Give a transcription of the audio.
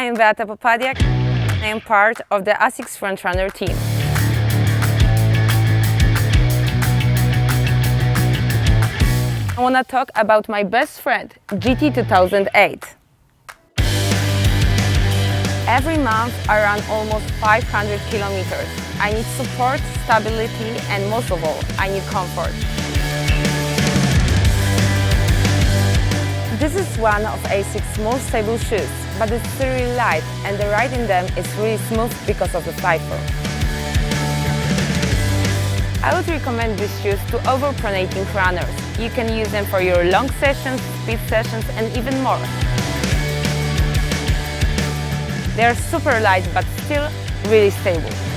I am Beata Popadiak. I am part of the ASICS FrontRunner team. I want to talk about my best friend, GT 2008. Every month I run almost 500 kilometers. I need support, stability, and most of all, I need comfort. This is one of ASICS' most stable shoes, but it's really light and the ride in them is really smooth because of the cipher. I would recommend these shoes to overpronating runners. You can use them for your long sessions, speed sessions, and even more. They are super light but still really stable.